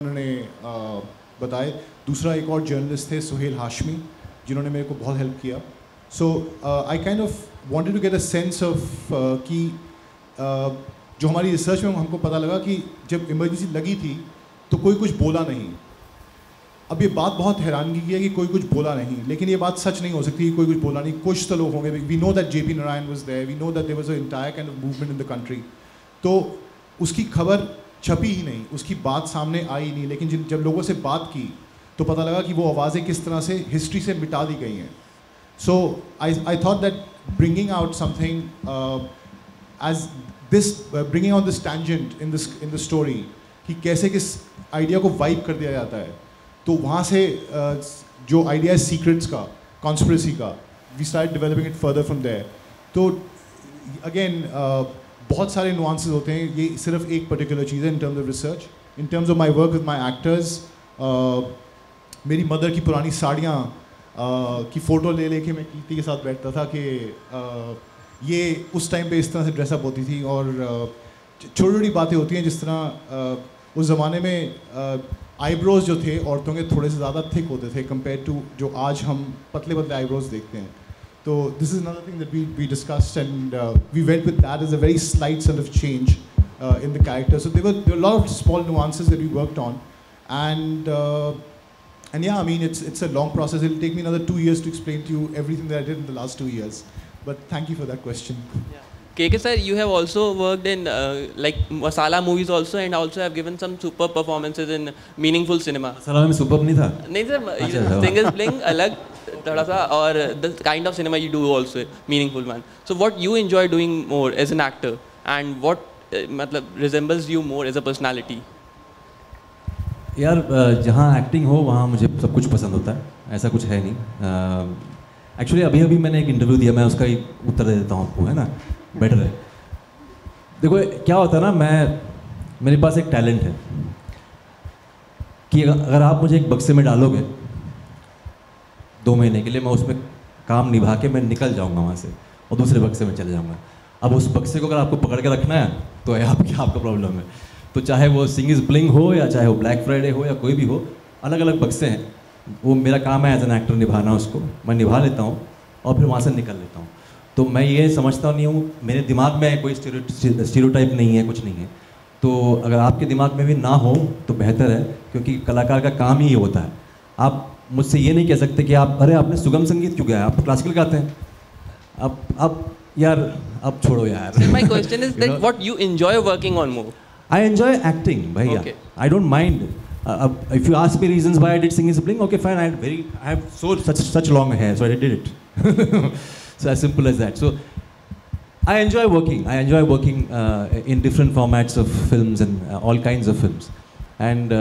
उन्होंने बताए। दूसरा एक और जर्नलिस्ट थे सुहेल हाशमी, जिन्होंने मेरे को बहुत हेल्प किया। So I kind of wanted to get a sense of कि जो हमारी रिसर्च में हमको पता लगा कि जब इमरजेंसी लगी थी तो कोई कुछ बोला नहीं। अब ये बात बहुत हैरानगी की है कि कोई कुछ बोला नहीं, लेकिन ये बात सच नहीं हो सकती कि कोई कुछ बोला नहीं। कुछ तो लोग होंगे। We know that JP Narayan was there, we know that there was a entire kind of movement in the country. तो उसकी खबर छपी ही नहीं, उसकी बात सामने आई नहीं। लेकिन जब लोगों से बात की तो पता लगा कि वो आवाज़ें किस तरह से हिस्ट्री से मिटा दी गई हैं। So I thought that bringing out something as this, bringing out this tangent in the story, कि कैसे किस आइडिया को वाइप कर दिया जाता है। तो वहाँ से जो आइडिया है सीक्रेट्स का, कॉन्स्पिरेसी का, we start developing it further from there. तो अगेन बहुत सारे नुआंसेस होते हैं, ये सिर्फ एक पर्टिकुलर चीज़ है in terms of research. In terms of my work with my actors, मेरी मदर की पुरानी साड़ियाँ की फ़ोटो ले लेके मैं कीर्ति के साथ बैठता था कि ये उस टाइम पे इस तरह से ड्रेसअप होती थी। और छोटी छोटी बातें होती हैं, जिस तरह उस ज़माने में आईब्रोज जो थे औरतों के थोड़े से ज़्यादा थिक होते थे कंपेयर टू जो आज हम पतले पतले आईब्रोज देखते हैं। So this is another thing that we discussed, and we went with that as a very slight sort of change in the character. So there were a lot of small nuances that we worked on, and yeah, I mean it's a long process. It'll take me another 2 years to explain to you everything that I did in the last 2 years. But thank you for that question. Yeah. KK sir, you have also worked in like masala movies also, and also have given some superb performances in meaningful cinema. masala में superb नहीं था? नहीं sir, Sing is Bling अलग थोड़ा सा, और the kind of cinema you do also meaningful one. So what you enjoy doing more as an actor, and what मतलब resembles you more as a personality? यार जहाँ एक्टिंग हो वहाँ मुझे सब कुछ पसंद होता है, ऐसा कुछ है नहीं। एक्चुअली अभी मैंने एक इंटरव्यू दिया, मैं उसका ही उत्तर दे देता हूँ आपको, है ना, बेटर है। देखो क्या होता है ना, मेरे पास एक टैलेंट है कि अगर आप मुझे एक बक्से में डालोगे 2 महीने के लिए, मैं उसमें काम निभा के मैं निकल जाऊंगा वहाँ से और दूसरे बक्से में चले जाऊंगा। अब उस बक्से को अगर आपको पकड़ के रखना है तो आपका प्रॉब्लम है। तो चाहे वो सिंग इज ब्लिंग हो या चाहे वो ब्लैक फ्राइडे हो या कोई भी हो, अलग अलग बक्से हैं। वो मेरा काम है एज एन एक्टर निभाना, उसको मैं निभा लेता हूँ और फिर वहाँ से निकल लेता हूँ। तो मैं ये समझता नहीं हूँ, मेरे दिमाग में कोई स्टीरियोटाइप नहीं है, कुछ नहीं है। तो अगर आपके दिमाग में भी ना हो तो बेहतर है, क्योंकि कलाकार का काम ही ये होता है। आप मुझसे ये नहीं कह सकते कि आप अरे आपने सुगम संगीत क्यों गाया, आप तो क्लासिकल गाते हैं। अब यार अब छोड़ो यार। My question is that what you enjoy working on more? I enjoy acting, भैया। Okay. I don't mind. If you ask me reasons why I did Sing is Bling, okay fine. I have such long hair, so I did it. So as simple as that. So I enjoy working. I enjoy working in different formats of films and all kinds of films, and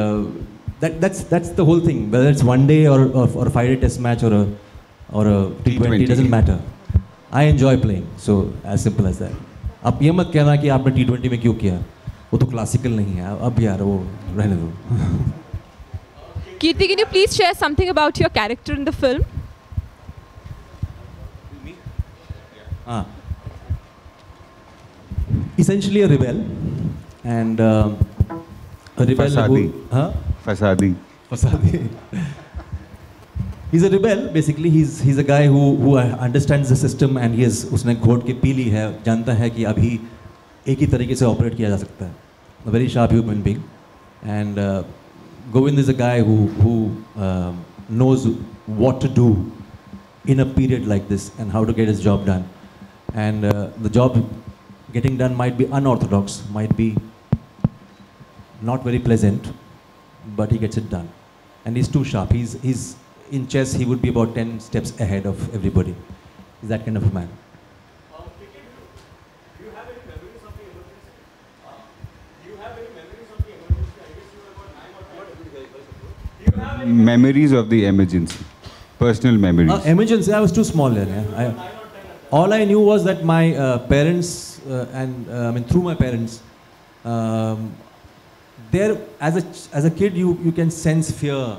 that's the whole thing. Whether it's 1 day or a 5-day test match or a T20, it doesn't matter. I enjoy playing. So as simple as that. आप ये मत कहना कि आपने T20 में क्यों किया, वो तो क्लासिकल नहीं है। अब यार वो रहने दो। Kirti, can you please share something about your character in the film? हाँ, essentially a rebel, and a rebel who, Fasadi. He's a rebel basically. He's a guy who understands the system, and उसने घोट के P ली है, जानता है कि अभी एक ही तरीके से ऑपरेट किया जा सकता है। A very sharp human being, and Govind is a guy who knows what to do in a period like this and how to get his job done. And the job getting done might be unorthodox, might be not very pleasant, but he gets it done. And he's too sharp. He's in chess, he would be about 10 steps ahead of everybody. He's that kind of a man. Do you have any memories of the emergency? Do you have any memories of the emergency? I guess you were about 9 or 10. Do you have any Memories of the emergency. Personal memories. Emergency, I was too small then. All I knew was that my parents, and through my parents, there as a kid you can sense fear,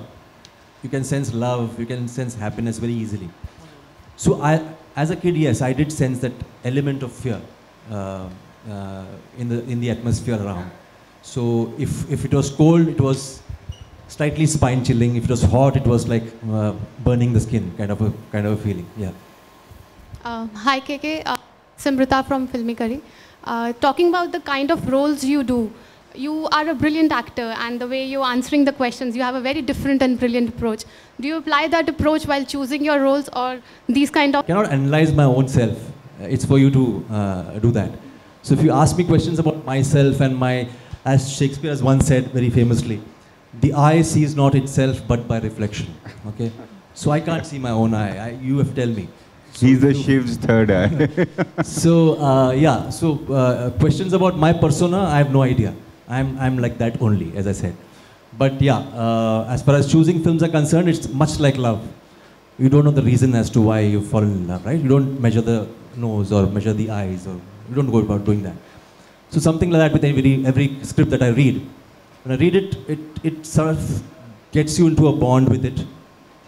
you can sense love, you can sense happiness very easily. So as a kid, yes, I did sense that element of fear in the atmosphere around. So if it was cold, it was slightly spine chilling. If it was hot, it was like burning the skin, kind of a feeling. Yeah. Hi KK, Simrita from Filmy Curry. Talking about the kind of roles you do, you are a brilliant actor, and the way you're answering the questions, you have a very different and brilliant approach. Do you apply that approach while choosing your roles, or these kind of... I cannot analyze my own self. It's for you to do that. So if you ask me questions about myself and my, as Shakespeare has once said very famously, the eye sees not itself but by reflection. Okay? So I can't see my own eye. You have to tell me. So He's the Shiv's third eye. So yeah. So questions about my persona, I have no idea. I'm like that only, as I said. But yeah, as far as choosing films are concerned, it's much like love. You don't know the reason as to why you fall in love, right? You don't measure the nose or measure the eyes, or you don't go about doing that. So something like that with every script that I read. When I read it, it sort of gets you into a bond with it,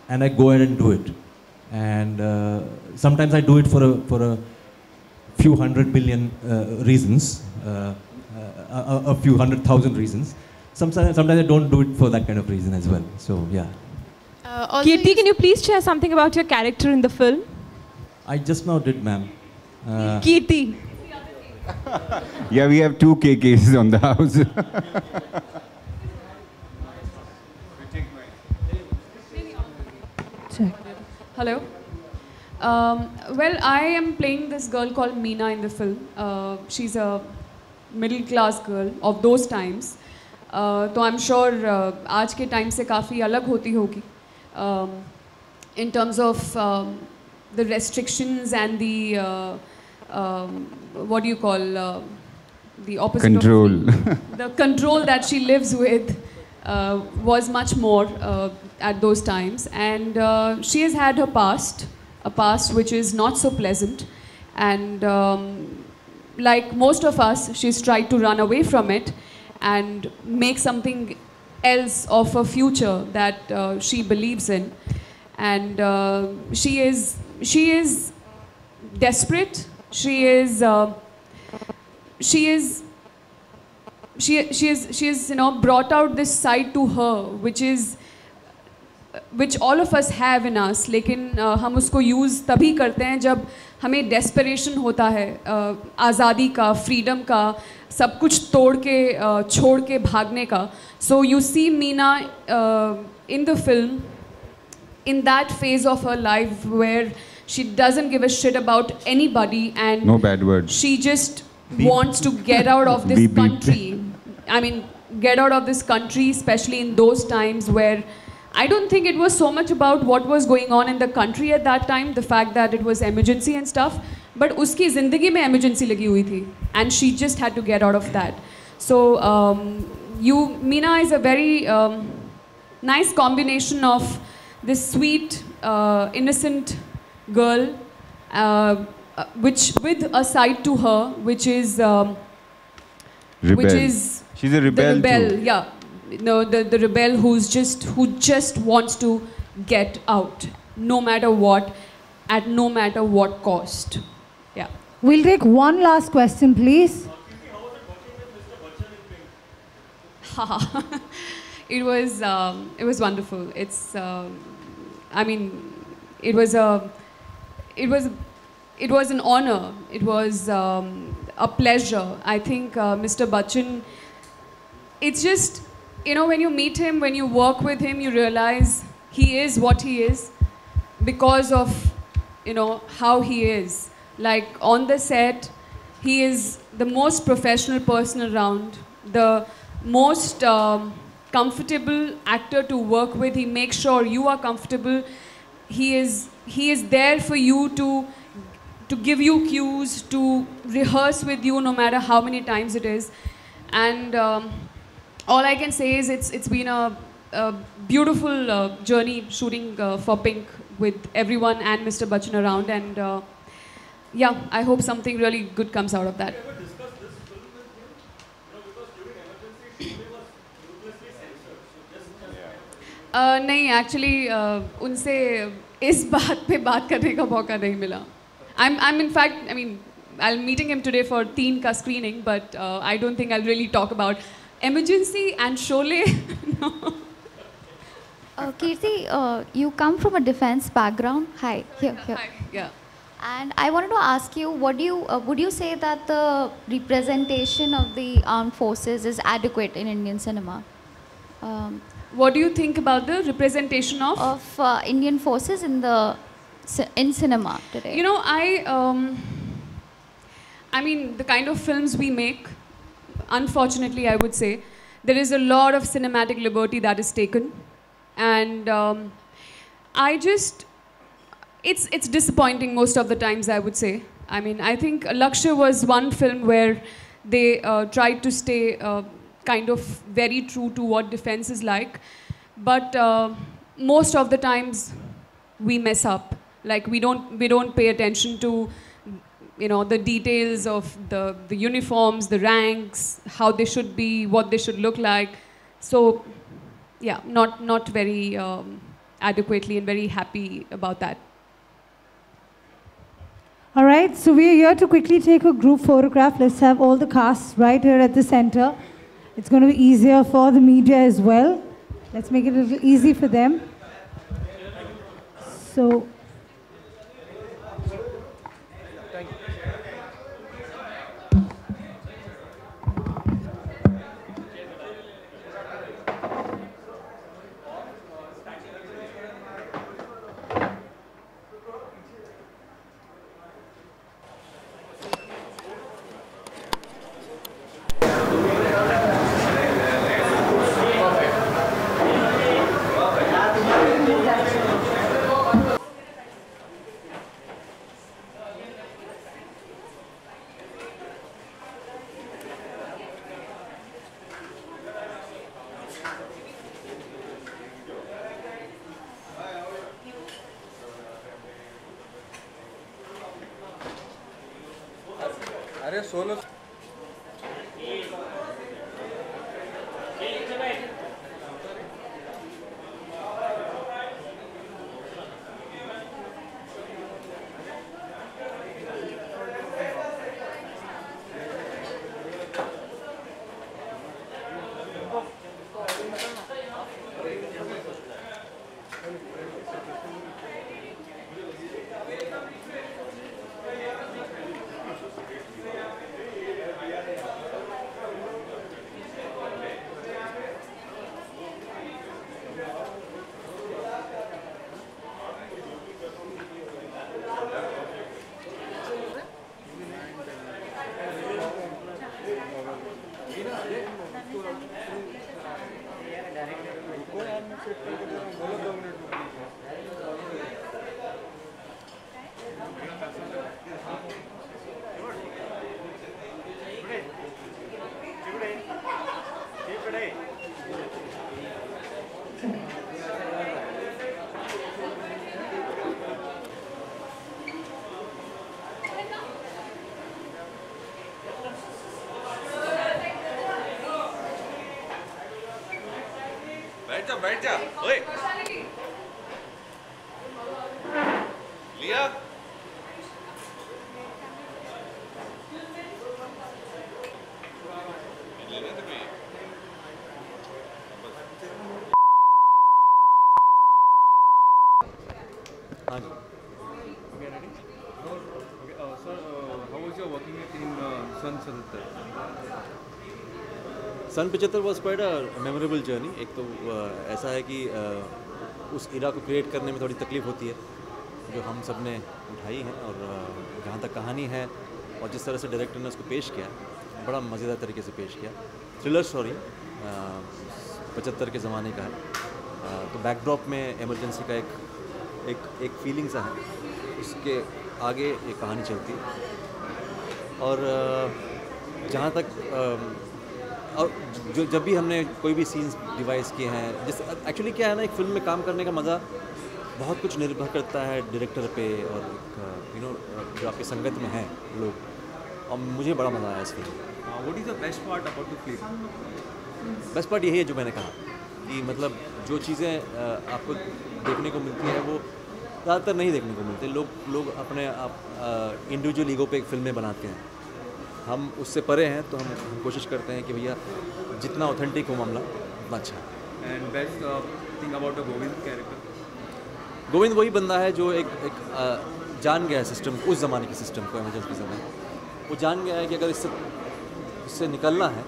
and I go ahead and do it. And sometimes I do it for a few 100 million reasons, a few 100,000 reasons. Sometimes I don't do it for that kind of reason as well. So yeah. Kirti, can you please share something about your character in the film? I just now did, ma'am. Kirti. Yeah, we have 2 KKs on the house. Check. Hello. Well, I am playing this girl called Meena in the film. She's a middle-class girl of those times. So I'm sure आज के time से काफ़ी अलग होती होगी. In terms of the restrictions and the what do you call the opposite Control. of the control that she lives with was much more at those times, and she has had her past, a past which is not so pleasant, and like most of us, she's tried to run away from it and make something else of a future that she believes in, and she is desperate. She is brought out this side to her which all of us have in us, लेकिन हम उसको use तभी करते हैं जब हमें desperation होता है, आज़ादी का, freedom का, सब कुछ तोड़ के छोड़ के भागने का. So you see Meena in the film in that phase of her life where she doesn't give a shit about anybody, and No bad words. she just wants to get out of this Beep, beep. country. I mean, get out of this country, especially in those times where I don't think it was so much about what was going on in the country at that time, the fact that it was emergency and stuff, but uski zindagi mein emergency lagi hui thi, and she just had to get out of that. So Meena is a very nice combination of this sweet, innocent girl, which with a side to her, which is Rebel. She's a rebel, the rebel, too. yeah. No, the rebel who just wants to get out, no matter what, at no matter what cost. Yeah. We'll take one last question, please. It was wonderful. It's I mean, it was an honor. It was a pleasure. I think Mr. Bachchan, it's just, you know, when you meet him, when you work with him, you realize he is what he is because of, you know, how he is. Like on the set, he is the most professional person around, the most comfortable actor to work with. He makes sure you are comfortable. He is there for you to give you cues, to rehearse with you no matter how many times it is. And all I can say is it's been a beautiful journey shooting for Pink with everyone and Mr. Bachchan around, and yeah, I hope something really good comes out of that. Have you ever discussed this film with him? You know, because during emergency, Pune was ruthlessly censored. So just नहीं, actually उनसे इस बात पे बात करने का मौका नहीं मिला. I'm in fact, I mean, I'm meeting him today for Teen ka screening, but I don't think I'll really talk about emergency and Sholay. No. Kirti, you come from a defense background. Hi, here. Hi. Yeah. And I wanted to ask you, what do you would you say that the representation of the armed forces is adequate in Indian cinema? What do you think about the representation of Indian forces in in cinema today? You know, I mean, the kind of films we make, unfortunately, I would say, there is a lot of cinematic liberty that is taken, and it's disappointing most of the times, I would say. I mean, I think Lakshya was one film where they tried to stay kind of very true to what defense is like, but most of the times we mess up. Like we don't pay attention to, you know, the details of the uniforms, the ranks, how they should be, what they should look like. So, yeah, not very adequately and very happy about that. All right, so we are here to quickly take a group photograph. Let's have all the cast right here at the center. It's going to be easier for the media as well. Let's make it a little easy for them. So, अरे solo बैठ जा ओए लिया लेने तो कोई हाँ जी Okay, ready? Okay, sir, how was your working in Sann Pachattar? सन 75 was quite a memorable journey. एक तो ऐसा है कि उस इरा को क्रिएट करने में थोड़ी तकलीफ होती है जो हम सब ने उठाई है, और जहाँ तक कहानी है और जिस तरह से डायरेक्टर ने उसको पेश किया, बड़ा मज़ेदार तरीके से पेश किया. थ्रिलर स्टोरी 75 के ज़माने का है, तो बैकड्रॉप में इमरजेंसी का एक फीलिंग सा है, उसके आगे एक कहानी चलती है. और जहाँ तक और जो जब भी हमने कोई भी सीन्स डिवाइस किए हैं, जिस एक्चुअली क्या है ना, एक फिल्म में काम करने का मज़ा बहुत कुछ निर्भर करता है डायरेक्टर पे और यू नो जो आपकी संगत में हैं लोग, और मुझे बड़ा मज़ा आया इस फिल्म में. What is the best part about the film? Best part यही है जो मैंने कहा कि मतलब जो चीज़ें आपको देखने को मिलती हैं वो ज़्यादातर नहीं देखने को मिलते. लोग अपने आप इंडिविजुअल ईगो पे एक फिल्में बनाते हैं. हम उससे परे हैं, तो हम कोशिश करते हैं कि भैया जितना ऑथेंटिक हो मामला उतना अच्छा है. And best thing about the Govind character? Govind वही बंदा है जो एक जान गया है सिस्टम, उस ज़माने के सिस्टम को, इमरजेंसी के समय वो जान गया है कि अगर इससे निकलना है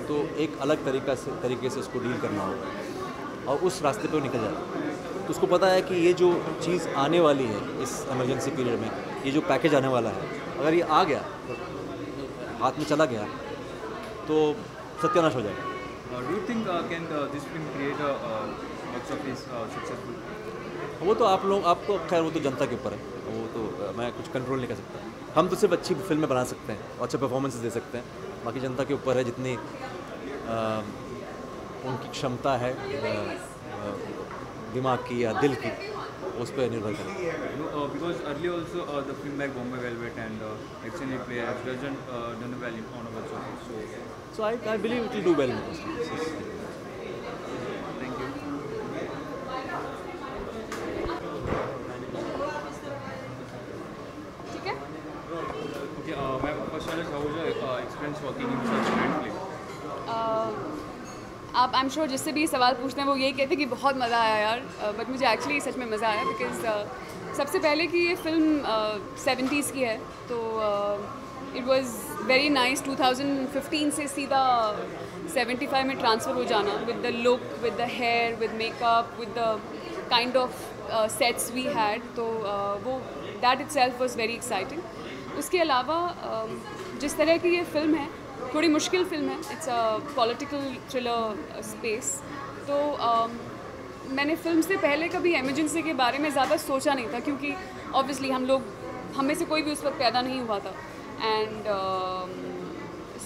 तो एक अलग तरीके से उसको डील करना होगा और उस रास्ते पे वो निकल जाता है। तो उसको पता है कि ये जो चीज़ आने वाली है इस इमरजेंसी पीरियड में, ये जो पैकेज आने वाला है, अगर ये आ गया, हाथ में चला गया तो सत्यानाश हो जाएगा। Do you think can this film create a box office successful? वो तो आपको खैर वो तो जनता के ऊपर है, वो तो मैं कुछ कंट्रोल नहीं कर सकता। हम तो सिर्फ अच्छी फिल्में बना सकते हैं और अच्छे परफॉर्मेंसेस दे सकते हैं, बाकी जनता के ऊपर है जितनी उनकी क्षमता है दिमाग की या दिल की, उस पर निर्भर करें। Because earlier also the film like Bombay Velvet and Action It Play has done well on a box office. So I believe it will do well. Thank you. ठीक है? Okay, my first question is how was your experience working in such a great film? आप I am sure जिससे भी ये सवाल पूछते हैं वो यही कहते हैं कि बहुत मज़ा आया यार, बट मुझे एक्चुअली सच में मज़ा आया बिकॉज सबसे पहले कि ये फिल्म 70s की है तो इट वाज वेरी नाइस 2015 से सीधा 75 में ट्रांसफ़र हो जाना with the look, with the hair, with makeup, with the kind of sets we had, तो वो that itself was very exciting. उसके अलावा जिस तरह की ये फिल्म है, थोड़ी मुश्किल फिल्म है, it's a political thriller space, तो मैंने फिल्म से पहले कभी इमरजेंसी के बारे में ज़्यादा सोचा नहीं था क्योंकि ऑब्वियसली हम में से कोई भी उस वक्त पैदा नहीं हुआ था एंड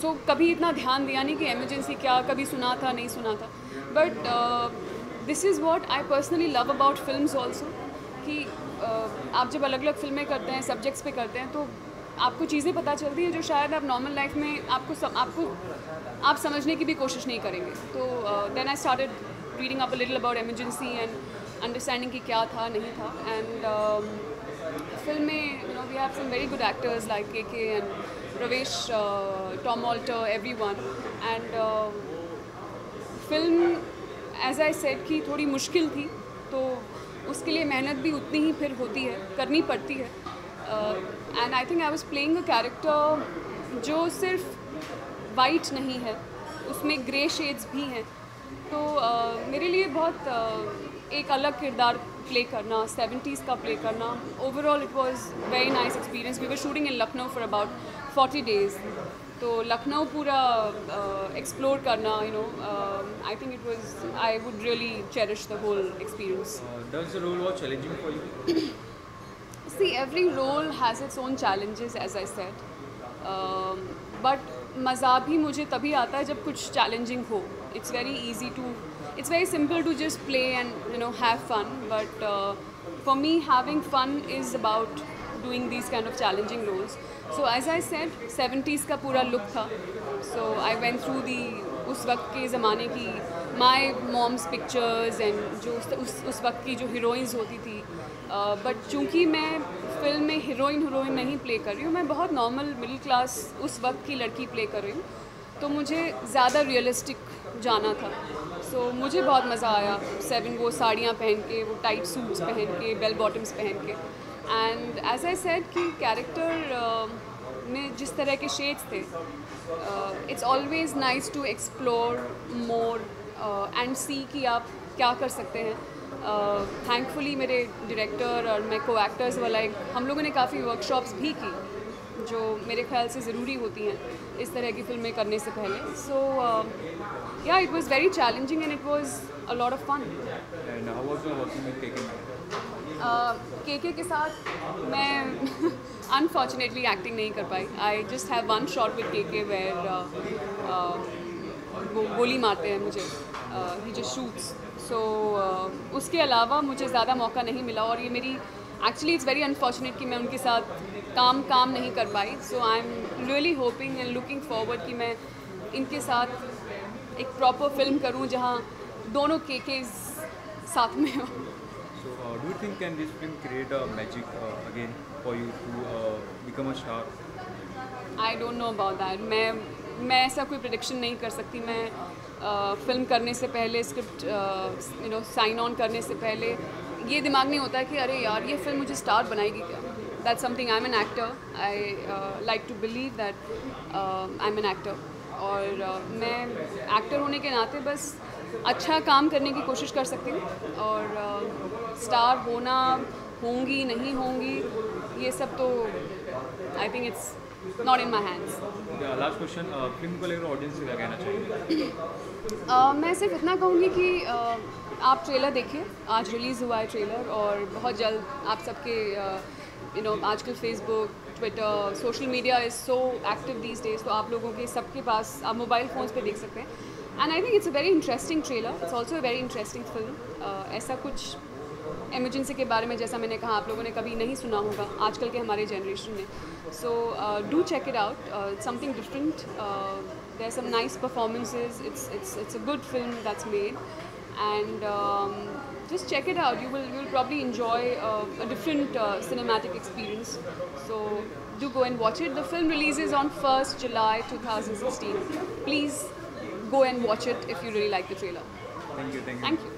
सो कभी इतना ध्यान दिया नहीं कि इमरजेंसी क्या, कभी सुना था नहीं सुना था, but this is what I personally love about films also कि आप जब अलग अलग फिल्में करते हैं, सब्जेक्ट्स पे करते हैं, तो आपको चीज़ें पता चलती हैं जो शायद आप नॉर्मल लाइफ में आप समझने की भी कोशिश नहीं करेंगे। तो then I started reading up a little about emergency and understanding कि क्या था नहीं था, एंड फिल्म में you know we have some very good actors like के and Pravesh, Tom Alter, everyone, and film as I said कि थोड़ी मुश्किल थी, तो उसके लिए मेहनत भी उतनी ही फिर होती है, करनी पड़ती है। And I think I was playing a character जो सिर्फ वाइट नहीं है, उसमें ग्रे शेड्स भी हैं, तो मेरे लिए बहुत एक अलग किरदार प्ले करना, 70s का प्ले करना, overall it was very nice experience. We were shooting in Lucknow for about 40 days, तो लखनऊ पूरा एक्सप्लोर करना, you know, I think it was, I would really cherish the whole experience. Does the role was challenging for you? See, every role has its own challenges, as I said. But मज़ा भी मुझे तभी आता है जब कुछ challenging हो. It's very simple to just play and, you know, have fun. But for me, having fun is about doing these kind of challenging roles. So as I said, 70s का पूरा look था. So I went through उस वक्त के ज़माने की my mom's pictures and जो उस वक्त की जो हीरोइंस होती थी, बट चूँकि मैं फिल्म में हीरोइन नहीं प्ले कर रही हूँ, मैं बहुत नॉर्मल मिडिल क्लास उस वक्त की लड़की प्ले कर रही हूँ, तो मुझे ज़्यादा रियलिस्टिक जाना था। सो मुझे बहुत मज़ा आया, वो साड़ियाँ पहन के, वो टाइट सूट्स पहन के, बेल बॉटम्स पहन के, एंड एज आई सेड कि कैरेक्टर में जिस तरह के शेड्स थे, it's always nice to explore more and see कि आप क्या कर सकते हैं। थैंकफुली मेरे डायरेक्टर और मैं को एक्टर्स वाला हम लोगों ने काफ़ी वर्कशॉप्स भी की जो मेरे ख्याल से ज़रूरी होती हैं इस तरह की फिल्में करने से पहले। सो या it was very challenging and it was a lot of fun. And how was your working with KK? के साथ मैं अनफॉर्चुनेटली एक्टिंग नहीं कर पाई। I just have one shot with के वेयर वो गोली मारते हैं मुझे, ही जस्ट शूट्स। सो उसके अलावा मुझे ज़्यादा मौका नहीं मिला, और ये मेरी एक्चुअली इट्स वेरी अनफॉर्चुनेट कि मैं उनके साथ काम नहीं कर पाई। So I am really hoping and looking forward कि मैं इनके साथ एक प्रॉपर फिल्म करूं जहां दोनों के साथ में हो। So do you think can this film create a magic again for you to become a star? I don't know about that. मैं ऐसा कोई प्रेडिक्शन नहीं कर सकती। मैं फिल्म करने से पहले, स्क्रिप्ट साइन ऑन करने से पहले ये दिमाग नहीं होता है कि अरे यार ये फिल्म मुझे स्टार बनाएगी क्या. That's something. I am an actor. I like to believe that I am an actor. और मैं एक्टर होने के नाते बस अच्छा काम करने की कोशिश कर सकती हूँ. और स्टार होना, होंगी नहीं होंगी, ये सब तो I think it's not in my hands. Last question, film को लेकर ऑडियंस से क्या कहना चाहिए? मैं सिर्फ इतना कहूँगी कि आप ट्रेलर देखिए. आज रिलीज़ हुआ है ट्रेलर और बहुत जल्द आप सबके आजकल Facebook, Twitter, social media is so active these days, तो आप लोगों के सबके पास आप मोबाइल फ़ोन्स पे देख सकते हैं. And I think it's a very interesting trailer. It's also a very interesting film. ऐसा कुछ इमरजेंसी के बारे में, जैसा मैंने कहा, आप लोगों ने कभी नहीं सुना होगा आजकल के हमारे जनरेशन में. So do check it out. It's something different. There are some nice performances. It's a good film that's made. And just check it out. You will probably enjoy a different cinematic experience. So do go and watch it. The film releases on 1st July 2016. Please go and watch it if you really like the trailer. Thank you. Thank you.